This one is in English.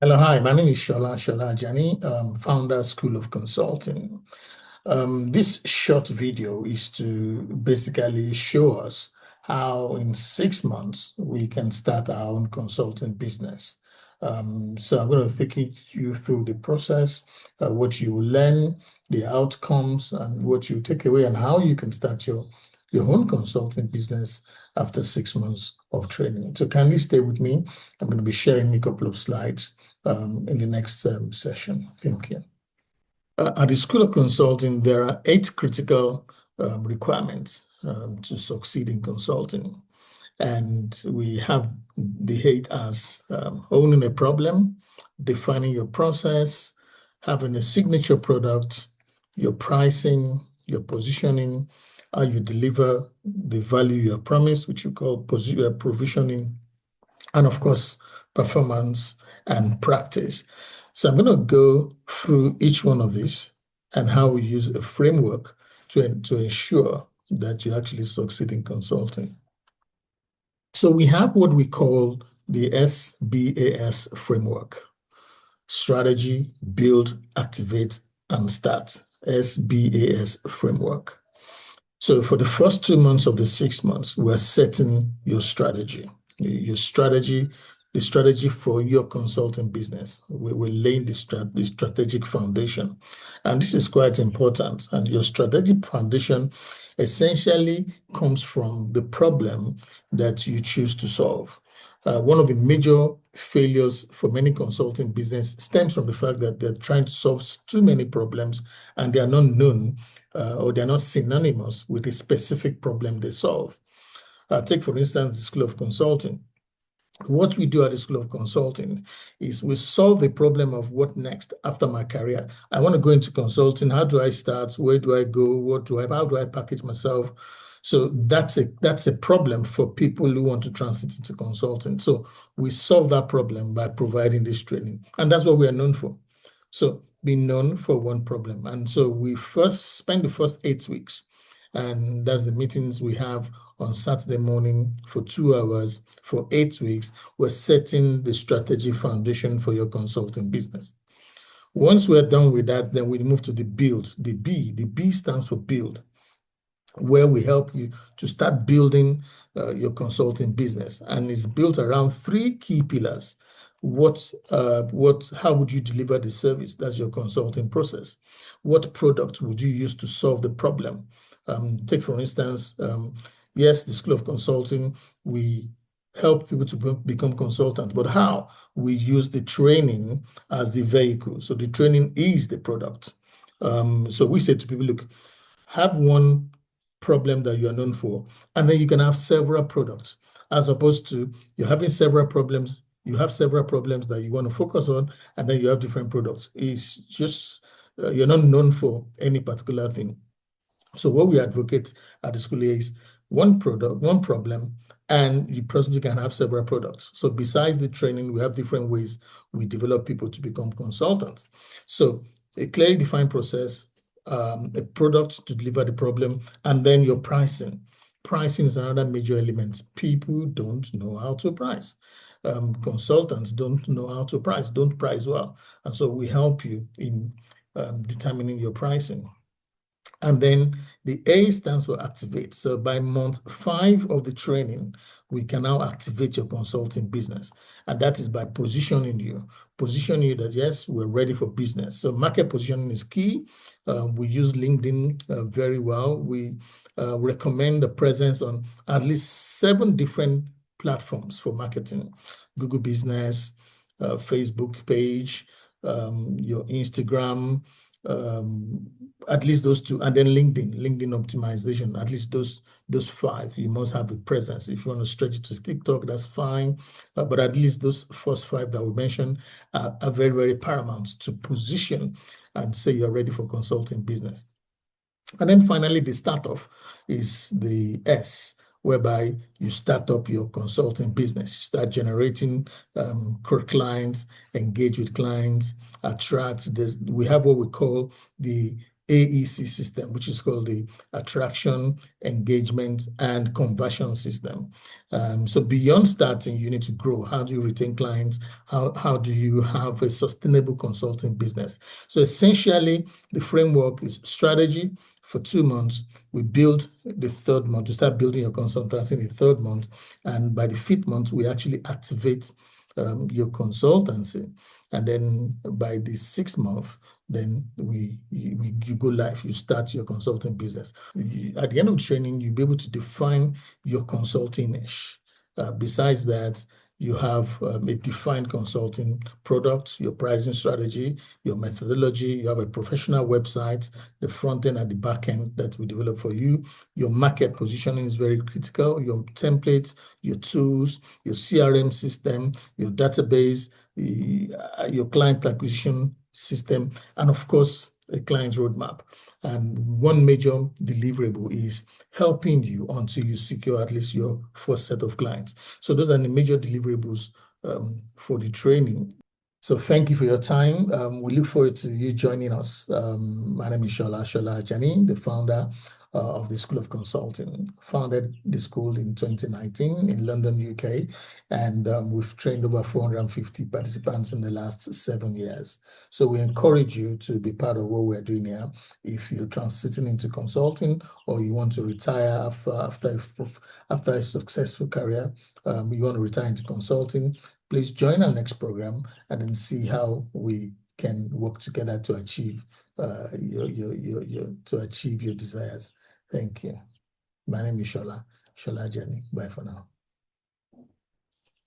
Hello, hi. My name is Shola Ajani, founder School of Consulting. This short video is to basically show us how in 6 months we can start our own consulting business. So I'm going to take you through the process, what you will learn, the outcomes, and what you take away, and how you can start your own consulting business after 6 months of training. So kindly stay with me. I'm going to be sharing a couple of slides in the next session. Thank you. At the School of Consulting, there are 8 critical requirements to succeed in consulting. And we have the 8 as owning a problem, defining your process, having a signature product, your pricing, your positioning, how you deliver the value you have promised, which you call provisioning, and of course, performance and practice. So I'm going to go through each one of these and how we use a framework to ensure that you actually succeed in consulting. So we have what we call the SBAS framework: strategy, build, activate, and start. SBAS framework. So for the first 2 months of the 6 months, we're setting your strategy. The strategy for your consulting business. We're laying the strategic foundation. And this is quite important. And your strategic foundation essentially comes from the problem that you choose to solve. One of the major failures for many consulting business stems from the fact that they're trying to solve too many problems and they are not known or they're not synonymous with a specific problem they solve. Take, for instance, the School of Consulting. What we do at the School of Consulting is we solve the problem of what next after my career. I want to go into consulting. How do I start? Where do I go? How do I package myself? So that's a problem for people who want to transit into consulting. So we solve that problem by providing this training. And that's what we are known for. So being known for one problem. And so we first spend the first 8 weeks, and that's the meetings we have on Saturday morning for 2 hours for 8 weeks. We're setting the strategy foundation for your consulting business. Once we're done with that, then we move to the build. The B stands for build, where we help you to start building your consulting business. And it's built around 3 key pillars. How would you deliver the service? That's your consulting process. What product would you use to solve the problem? Take, for instance, yes, the School of Consulting, we help people to become consultants, but how? We use the training as the vehicle. So the training is the product. So we say to people, look, have one problem that you are known for, and then you can have several products, as opposed to you're having several problems. You have several problems that you want to focus on, and then you have different products. It's just you're not known for any particular thing. So what we advocate at the school is one product, one problem, and you possibly can have several products. So besides the training, we have different ways we develop people to become consultants. So a clearly defined process, a product to deliver the problem, and then your pricing. Pricing is another major element. People don't know how to price. Consultants don't know how to price, don't price well. And so we help you in determining your pricing. And then the A stands for activate. So by month 5 of the training, we can now activate your consulting business. And that is by positioning you that, yes, we're ready for business. So market positioning is key. We use LinkedIn very well. We recommend the presence on at least 7 different platforms for marketing: Google Business, Facebook page, your Instagram, at least those 2, and then LinkedIn optimization, at least those 5. You must have a presence. If you want to stretch it to TikTok, that's fine. But at least those first 5 that we mentioned are very, very paramount to position and say you're ready for consulting business. And then finally, the start off is the S, whereby you start up your consulting business. You start generating clients, engage with clients, attract this. We have what we call the AEC system, which is called the Attraction, Engagement, and Conversion System. So beyond starting, you need to grow. How do you retain clients? How do you have a sustainable consulting business? So essentially, the framework is strategy for 2 months. We build the 3rd month. You start building your consultancy in the 3rd month. And by the 5th month, we actually activate your consultancy. And then by the 6th month, then you go live, you start your consulting business. At the end of the training, you'll be able to define your consulting niche. Besides that, you have a defined consulting product, your pricing strategy, your methodology, you have a professional website, the front end and the back end that we develop for you. Your market positioning is very critical, your templates, your tools, your CRM system, your database, your client acquisition system, and of course, a client's roadmap. And one major deliverable is helping you until you secure at least your first set of clients. So those are the major deliverables for the training. So thank you for your time. We look forward to you joining us. My name is Shola Ajani, the founder of the School of Consulting. Founded the school in 2019 in London, UK, and we've trained over 450 participants in the last 7 years. So we encourage you to be part of what we're doing here. If you're transiting into consulting or you want to retire after a successful career, you want to retire into consulting, please join our next program and then see how we can work together to achieve your desires. Thank you. My name is Shola Ajani. Bye for now.